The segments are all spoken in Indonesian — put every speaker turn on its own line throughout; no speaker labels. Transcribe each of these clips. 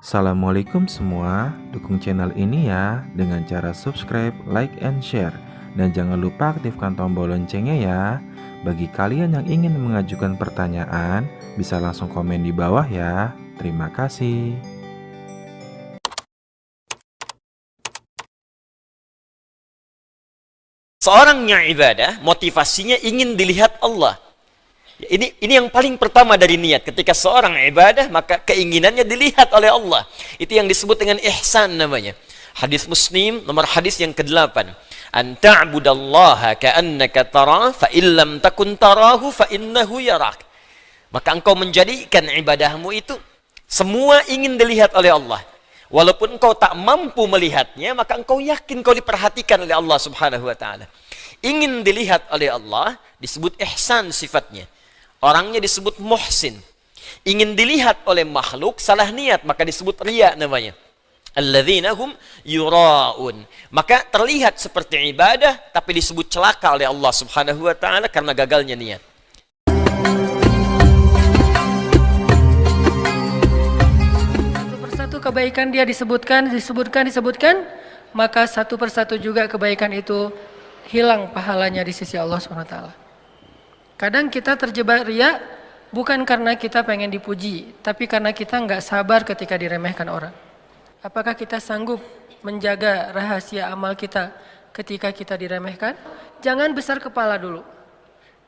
Assalamualaikum semua, dukung channel ini ya dengan cara subscribe, like, and share. Dan jangan lupa aktifkan tombol loncengnya ya. Bagi kalian yang ingin mengajukan pertanyaan, bisa langsung komen di bawah ya. Terima kasih.
Seorang yang ibadah, motivasinya ingin dilihat Allah. Ini yang paling pertama dari niat. Ketika seorang ibadah, maka keinginannya dilihat oleh Allah. Itu yang disebut dengan ihsan namanya. Hadis Muslim, nomor hadis yang ke-8. An ta'budallaha ka'annaka tarah, fa illam takun tarahu fa innahu yarak. Maka engkau menjadikan ibadahmu itu semua ingin dilihat oleh Allah. Walaupun engkau tak mampu melihatnya, maka engkau yakin kau diperhatikan oleh Allah Subhanahu wa taala. Ingin dilihat oleh Allah disebut ihsan sifatnya. Orangnya disebut muhsin. Ingin dilihat oleh makhluk salah niat, maka disebut riya namanya. Alladzina hum yura'un. Maka terlihat seperti ibadah tapi disebut celaka oleh Allah Subhanahu wa taala karena gagalnya niat.
Satu kebaikan dia disebutkan, maka satu persatu juga kebaikan itu hilang pahalanya di sisi Allah SWT. Kadang kita terjebak riya bukan karena kita pengen dipuji, tapi karena kita nggak sabar ketika diremehkan orang. Apakah kita sanggup menjaga rahasia amal kita ketika kita diremehkan? Jangan besar kepala dulu,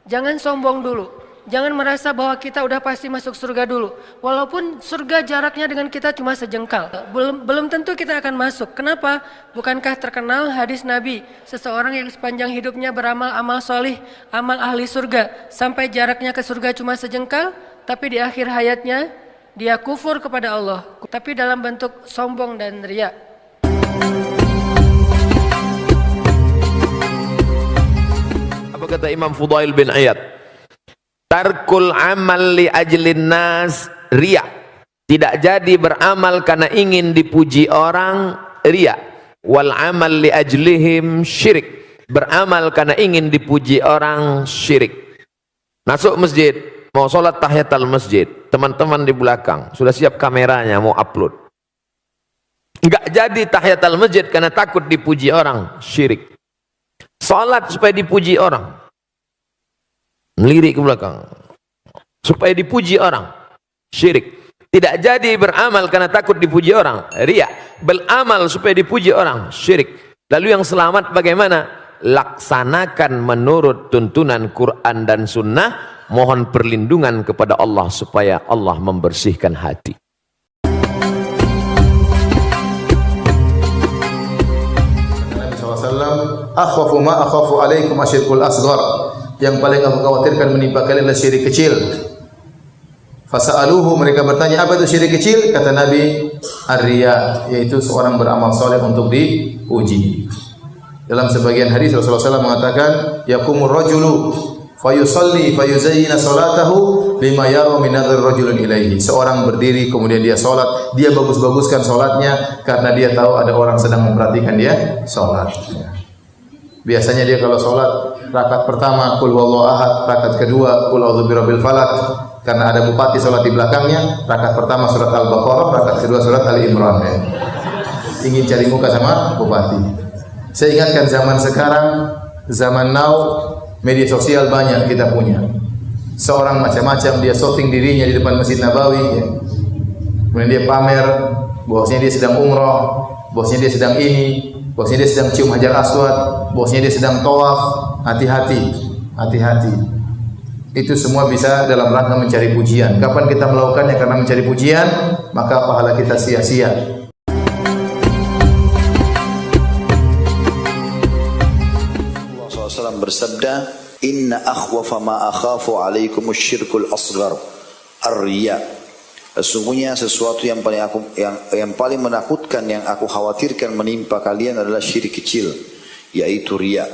jangan sombong dulu. Jangan merasa bahwa kita udah pasti masuk surga dulu. Walaupun surga jaraknya dengan kita cuma sejengkal. Belum tentu kita akan masuk. Kenapa? Bukankah terkenal hadis Nabi, seseorang yang sepanjang hidupnya beramal amal solih, amal ahli surga, sampai jaraknya ke surga cuma sejengkal, tapi di akhir hayatnya dia kufur kepada Allah, tapi dalam bentuk sombong dan riya.
Apa kata Imam Fudail bin Iyad? Tarkul amal li ajlin nas riya. Tidak jadi beramal karena ingin dipuji orang, riya. Wal amal li ajlihim syirik. Beramal karena ingin dipuji orang, syirik. Masuk masjid, mau sholat tahiyatul masjid, teman-teman di belakang sudah siap kameranya mau upload. Enggak jadi tahiyatul masjid karena takut dipuji orang, syirik. Sholat supaya dipuji orang, melirik ke belakang supaya dipuji orang, syirik. Tidak jadi beramal karena takut dipuji orang, riya. Beramal supaya dipuji orang, syirik. Lalu yang selamat bagaimana? Laksanakan menurut tuntunan Quran dan Sunnah. Mohon perlindungan kepada Allah supaya Allah membersihkan hati.
Nabi SAW, akhwafu ma akhafu alaikum asyirkul asghar. Yang paling aku khawatirkan menimpa kalian adalah syirik kecil. Fasa'aluhu, mereka bertanya, apa itu syirik kecil? Kata Nabi, ar-riya, yaitu seorang beramal soleh untuk dipuji. Dalam sebagian hadis Rasulullah SAW mengatakan, yakumur rajulu fayusalli fayuzayyina salatahu lima yara min nadhir rajulun ilaihi. Seorang berdiri kemudian dia salat, dia bagus-baguskan salatnya karena dia tahu ada orang sedang memperhatikan dia salat. Biasanya dia kalau sholat, rakaat pertama qul huwallahu ahad, rakaat kedua qul a'udzu birabbil falaq, karena ada bupati sholat di belakangnya. Rakaat pertama surat Al-Baqarah, rakaat kedua surat Ali Imran. Ingin cari muka sama bupati. Saya ingatkan zaman sekarang, zaman now, media sosial banyak kita punya. Seorang macam-macam dia shooting dirinya di depan Masjid Nabawi, ya. Kemudian dia pamer bahwasanya dia sedang umroh, bahwasanya dia sedang ini, bahwasanya dia sedang cium hajar aswad, bahwasanya dia sedang tawaf. Hati-hati, hati-hati. Itu semua bisa dalam rangka mencari pujian. Kapan kita melakukannya karena mencari pujian, maka pahala kita sia-sia.
Rasulullah SAW bersabda, Inna akhwafa ma akhafu alaikum syirkul asghar ar-riya. Sesungguhnya sesuatu yang paling menakutkan, yang aku khawatirkan menimpa kalian adalah syirik kecil, yaitu riya.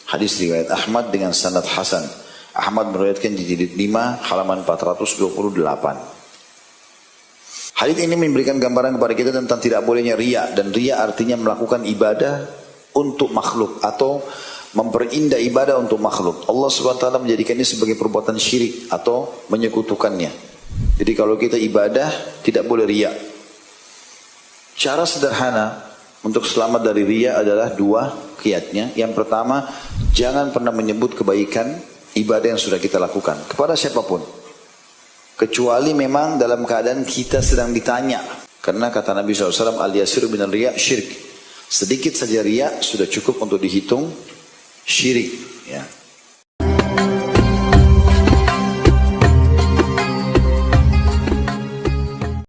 Hadis riwayat Ahmad dengan sanad hasan. Ahmad meriwayatkan di jilid 5 halaman 428. Hadis ini memberikan gambaran kepada kita tentang tidak bolehnya riya, dan riya artinya melakukan ibadah untuk makhluk atau memperindah ibadah untuk makhluk. Allah SWT menjadikan ini sebagai perbuatan syirik atau menyekutukannya. Jadi kalau kita ibadah tidak boleh riya. Cara sederhana untuk selamat dari riya adalah dua kiatnya. Yang pertama, jangan pernah menyebut kebaikan ibadah yang sudah kita lakukan kepada siapapun. Kecuali memang dalam keadaan kita sedang ditanya. Karena kata Nabi SAW, al-yasiru minal riya syirik. Sedikit saja riya sudah cukup untuk dihitung syirik. Ya.